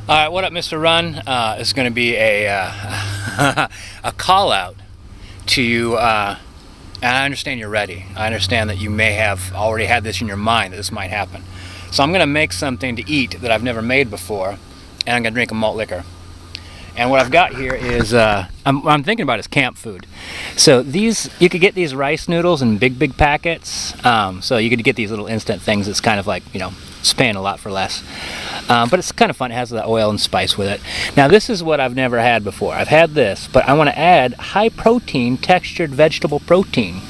Alright, what up, Mr. Run? It's going to be a, a call out to you, and I understand you're ready. I understand that you may have already had this in your mind that this might happen. So I'm going to make something to eat that I've never made before, and I'm going to drink a malt liquor. And what I've got here is, I'm thinking about is camp food. So these, you could get these rice noodles in big packets. So you could get these little instant things that's kind of like, you know, it's paying a lot for less. But it's kind of fun. It has the oil and spice with it. Now this is what I've never had before. I've had this, but I want to add high protein textured vegetable protein.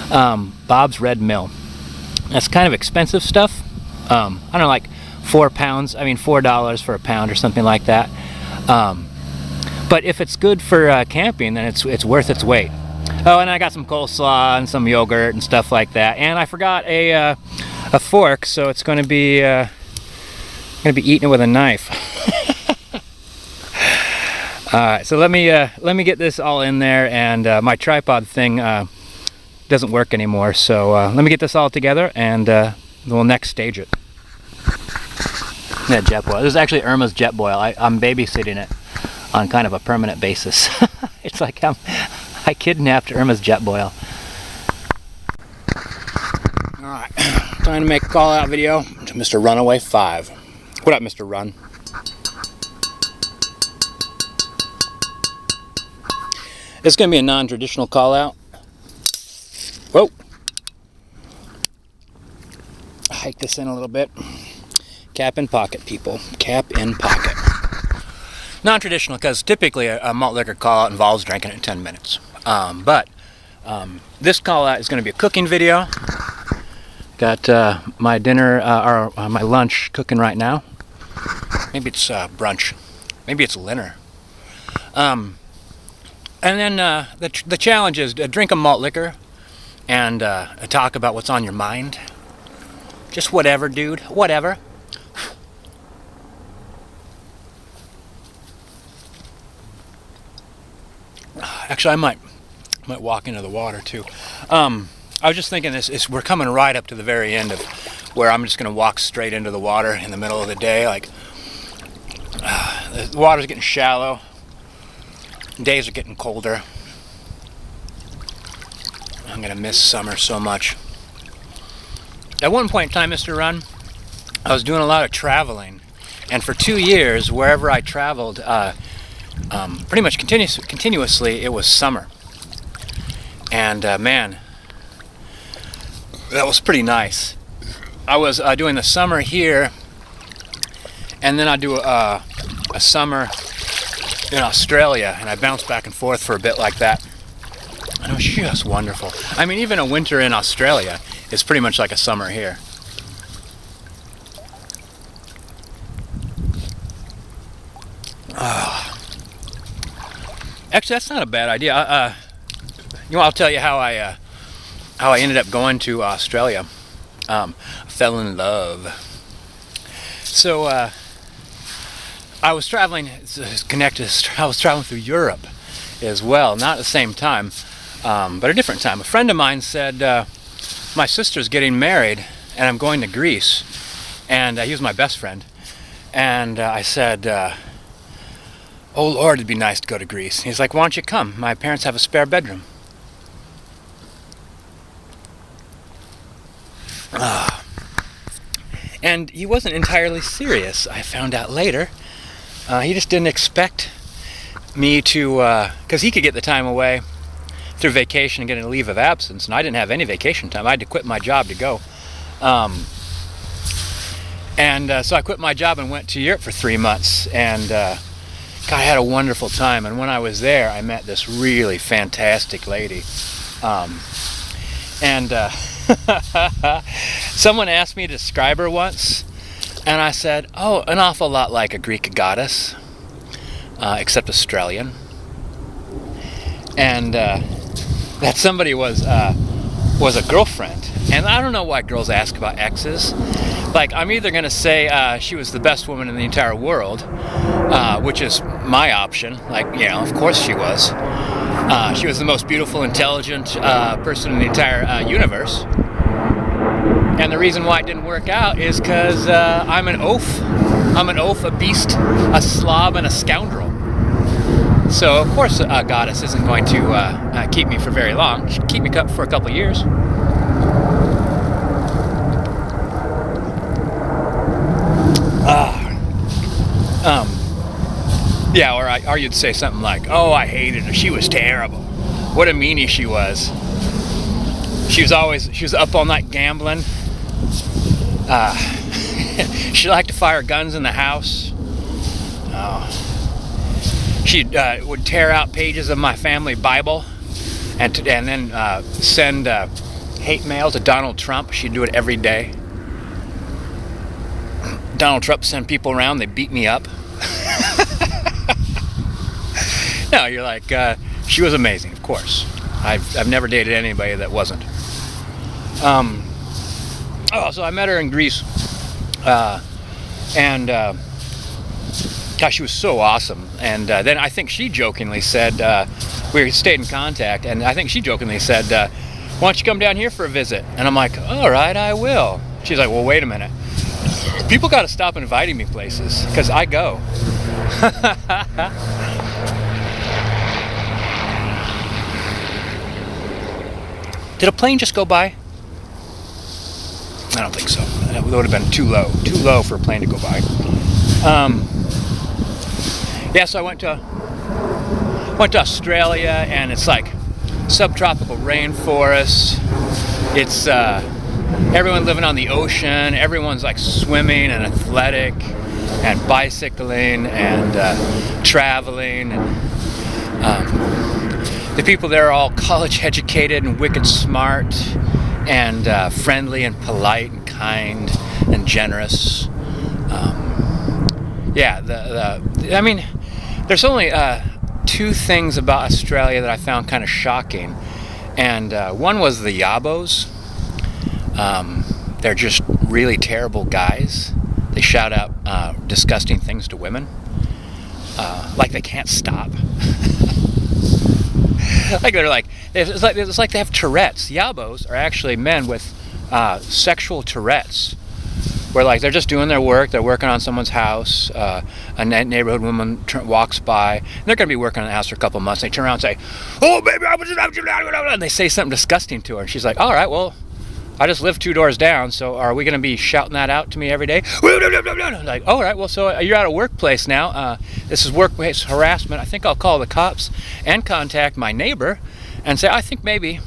Bob's Red Mill. That's kind of expensive stuff. I don't know, like 4 pounds. I mean $4 for a pound or something like that. But if it's good for camping, then it's worth its weight. Oh, and I got some coleslaw and some yogurt and stuff like that. And I forgot a fork, so it's going to be eating it with a knife. All right, so let me get this all in there, and my tripod thing doesn't work anymore. So let me get this all together, and we'll next stage it. Yeah, jet boil. This is actually Irma's jet boil. I'm babysitting it on kind of a permanent basis. It's like I kidnapped Irma's jet boil. Alright, time to make a call out video to MrRunawayfive. What up, Mr. Run? It's going to be a non-traditional call out. Whoa! Hike this in a little bit. Cap in pocket, people. Cap in pocket. Non-traditional because typically a malt liquor call out involves drinking it in 10 minutes. But this call out is going to be a cooking video. Got my dinner or my lunch cooking right now. Maybe it's brunch. Maybe it's dinner. And then the challenge is to drink a malt liquor and talk about what's on your mind. Just whatever, dude. Whatever. Actually, I might walk into the water too. I was just thinking we're coming right up to the very end of where I'm just going to walk straight into the water in the middle of the day. Like the water's getting shallow. Days are getting colder. I'm going to miss summer so much. At one point in time, Mr. Run, I was doing a lot of traveling, and for 2 years, wherever I traveled, pretty much continuously, it was summer. And man, that was pretty nice. I was doing the summer here, and then I'd do a summer in Australia, and I bounced back and forth for a bit like that. And it was just wonderful. I mean, even a winter in Australia is pretty much like a summer here. Actually, that's not a bad idea. You know, I'll tell you how I ended up going to Australia. I fell in love. So I was traveling. I was traveling through Europe as well, not at the same time, but a different time. A friend of mine said, "My sister's getting married, and I'm going to Greece." And he was my best friend. And I said, "Oh Lord, it'd be nice to go to Greece." He's like, "Why don't you come? My parents have a spare bedroom." And he wasn't entirely serious, I found out later. He just didn't expect me to, because he could get the time away through vacation and get a leave of absence, and I didn't have any vacation time. I had to quit my job to go. So I quit my job and went to Europe for 3 months, and God, I had a wonderful time. And when I was there, I met this really fantastic lady. Someone asked me to describe her once, and I said, "Oh, an awful lot like a Greek goddess, except Australian." And that somebody was a girlfriend. And I don't know why girls ask about exes. Like, I'm either going to say she was the best woman in the entire world, which is my option. Like, you know, of course she was. She was the most beautiful, intelligent person in the entire universe. And the reason why it didn't work out is because I'm an oaf. I'm an oaf, a beast, a slob, and a scoundrel. So, of course, a goddess isn't going to keep me for very long. She'll keep me for a couple of years. Yeah, or you'd say something like, "Oh, I hated her. She was terrible. What a meanie she was. She was up all night gambling. She liked to fire guns in the house. She would tear out pages of my family Bible and then send hate mail to Donald Trump. She'd do it every day. Donald Trump sent people around. They beat me up." No, you're like, she was amazing, of course. I've never dated anybody that wasn't. So I met her in Greece, and gosh, she was so awesome. And then I think she jokingly said, we stayed in contact, and I think she jokingly said, "Why don't you come down here for a visit?" And I'm like, "All right, I will." She's like, "Well, wait a minute. People got to stop inviting me places, because I go." Did a plane just go by? I don't think so. That would have been too low for a plane to go by. Yeah, so I went to Australia, and it's like subtropical rainforest. It's everyone living on the ocean. Everyone's like swimming and athletic and bicycling and traveling. And, the people there are all college educated and wicked smart and friendly and polite and kind and generous. I mean, there's only two things about Australia that I found kind of shocking, and one was the Yabos. They're just really terrible guys. They shout out disgusting things to women, like they can't stop. It's like they have Tourette's. Yabos are actually men with sexual Tourette's, where like they're just doing their work. They're working on someone's house. A neighborhood woman walks by. And they're going to be working on the house for a couple months. They turn around and say, "Oh, baby, I was," and they say something disgusting to her. And she's like, "All right, well, I just live 2 doors down, so are we going to be shouting that out to me every day?" Like, all right, well, so you're at a workplace now. This is workplace harassment. I think I'll call the cops and contact my neighbor and say, I think maybe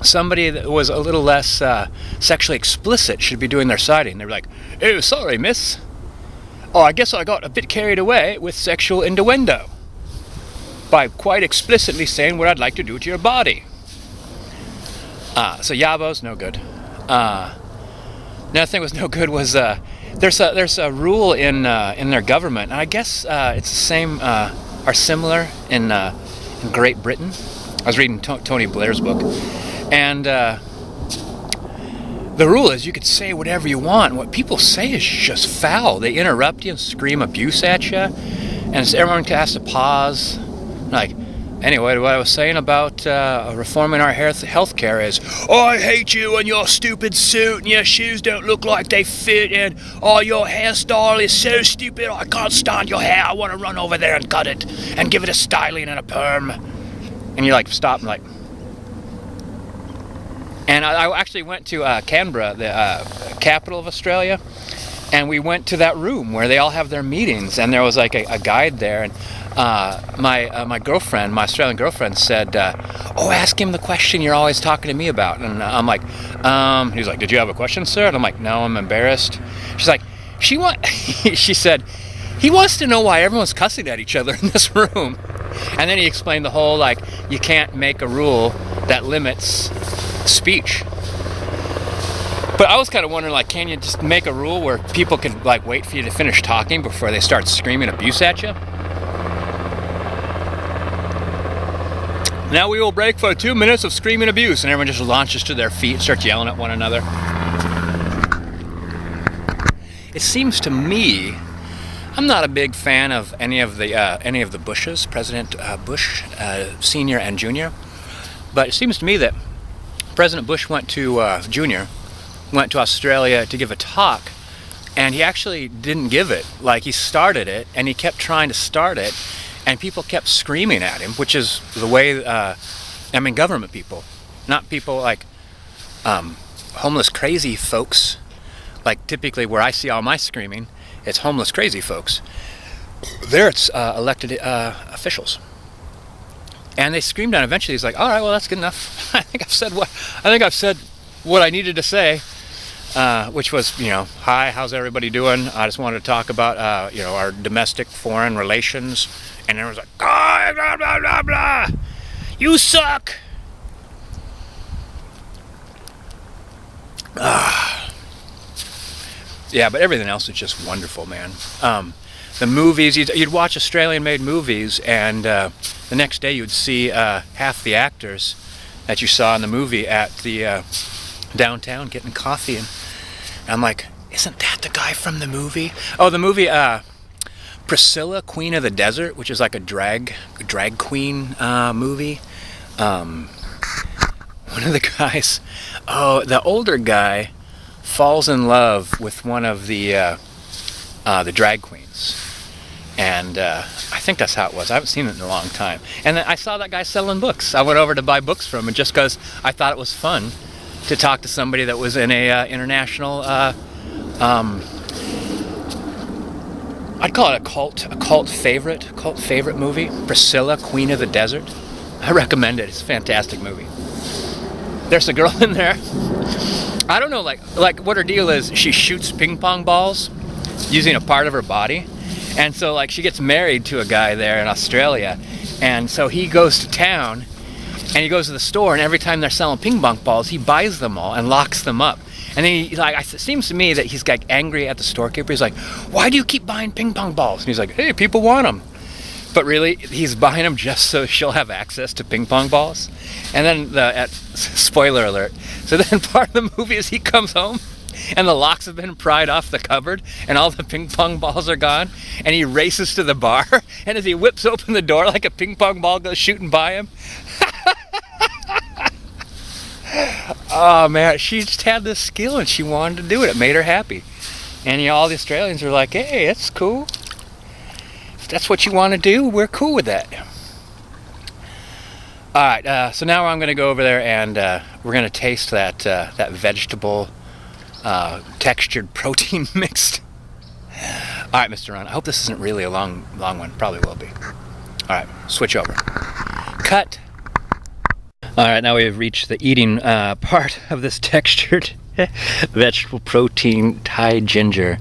somebody that was a little less sexually explicit should be doing their siding. They were like, "Oh, sorry, miss. Oh, I guess I got a bit carried away with sexual innuendo by quite explicitly saying what I'd like to do to your body." So Yabos, no good. Another thing was no good was there's a rule in their government, and I guess it's the same or similar in Great Britain. I was reading Tony Blair's book, and the rule is you could say whatever you want. What people say is just foul. They interrupt you and scream abuse at you, and so everyone has to pause. Like, anyway, what I was saying about reforming our health care is, "Oh, I hate you and your stupid suit, and your shoes don't look like they fit, and oh, your hairstyle is so stupid, I can't stand your hair, I want to run over there and cut it, and give it a styling and a perm." And you like stop and like... And I actually went to Canberra, the capital of Australia, and we went to that room where they all have their meetings, and there was like a guide there, and my girlfriend, my Australian girlfriend, said, "Oh, ask him the question you're always talking to me about." And I'm like, he's like, "Did you have a question, sir?" And I'm like, "No, I'm embarrassed." She's like, she said, "He wants to know why everyone's cussing at each other in this room." And then he explained the whole, like, you can't make a rule that limits speech. But I was kind of wondering, like, can you just make a rule where people can, like, wait for you to finish talking before they start screaming abuse at you? "Now we will break for 2 minutes of screaming abuse," and everyone just launches to their feet and starts yelling at one another. It seems to me, I'm not a big fan of any of the Bushes, President Bush, Senior and Junior, but it seems to me that President Bush went to Junior went to Australia to give a talk, and he actually didn't give it. Like, he started it, and he kept trying to start it, and people kept screaming at him, which is the way, I mean, government people, not people like homeless crazy folks. Like, typically where I see all my screaming, it's homeless crazy folks. There it's elected officials. And they screamed down. Eventually he's like, all right, well, that's good enough. I think I've said what I needed to say, which was, hi, how's everybody doing? I just wanted to talk about, our domestic foreign relations. And everyone's like, oh, blah, blah, blah, blah. You suck. Yeah, but everything else is just wonderful, man. The movies, you'd watch Australian-made movies, and the next day you'd see half the actors that you saw in the movie at the downtown getting coffee, and I'm like, isn't that the guy from the movie? Oh, the movie Priscilla, Queen of the Desert, which is like a drag queen movie. One of the guys, the older guy falls in love with one of the drag queens, and I think that's how it was. I haven't seen it in a long time. And then I saw that guy selling books. I went over to buy books from him just because I thought it was fun to talk to somebody that was in a international. I'd call it a cult favorite movie. Priscilla, Queen of the Desert. I recommend it. It's a fantastic movie. There's a girl in there. I don't know, like what her deal is. She shoots ping pong balls using a part of her body, and so like she gets married to a guy there in Australia, and so he goes to town, and he goes to the store, and every time they're selling ping pong balls, he buys them all and locks them up. And then it seems to me that he's like angry at the storekeeper. He's like, "Why do you keep buying ping pong balls?" And he's like, "Hey, people want them." But really, he's buying them just so she'll have access to ping pong balls. And then, spoiler alert, so then part of the movie is he comes home and the locks have been pried off the cupboard and all the ping pong balls are gone, and he races to the bar, and as he whips open the door, like a ping pong ball goes shooting by him. Oh man, she just had this skill and she wanted to do it. It made her happy. And all the Australians are like, hey, it's cool. If that's what you want to do, we're cool with that. All right, so now I'm going to go over there and we're going to taste that vegetable textured protein mixed. All right, Mr. Ron, I hope this isn't really a long one. Probably will be. All right, switch over. Cut. All right, now we have reached the eating part of this textured vegetable protein Thai ginger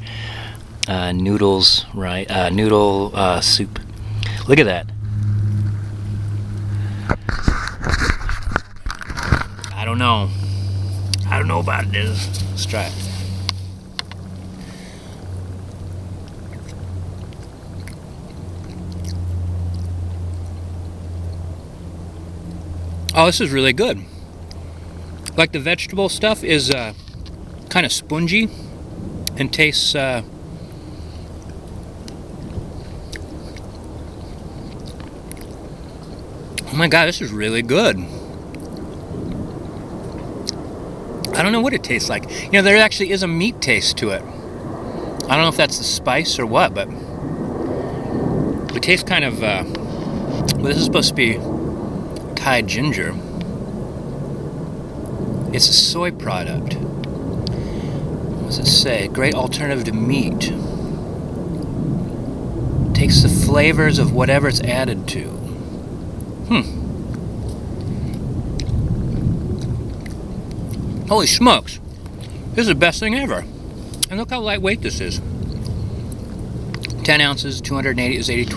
noodles, right? Noodle soup. Look at that. I don't know about this. Let's try it. Oh, this is really good. Like the vegetable stuff is kind of spongy and tastes oh my god, this is really good. I don't know what it tastes like. There actually is a meat taste to it. I don't know if that's the spice or what, but it tastes kind of well, this is supposed to be Thai ginger. It's a soy product. What does it say? Great alternative to meat. Takes the flavors of whatever it's added to. Holy smokes. This is the best thing ever. And look how lightweight this is. 10 ounces, 280 is 80,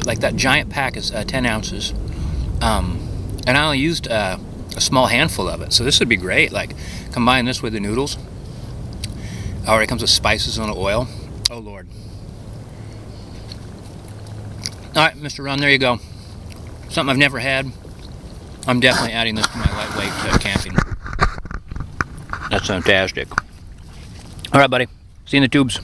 like that giant pack is 10 ounces. And I only used a small handful of it, so this would be great. Like, combine this with the noodles. Already comes with spices and oil. Oh Lord. Alright, Mr. Ron, there you go. Something I've never had. I'm definitely adding this to my lightweight camping. That's fantastic. Alright, buddy. See you in the tubes.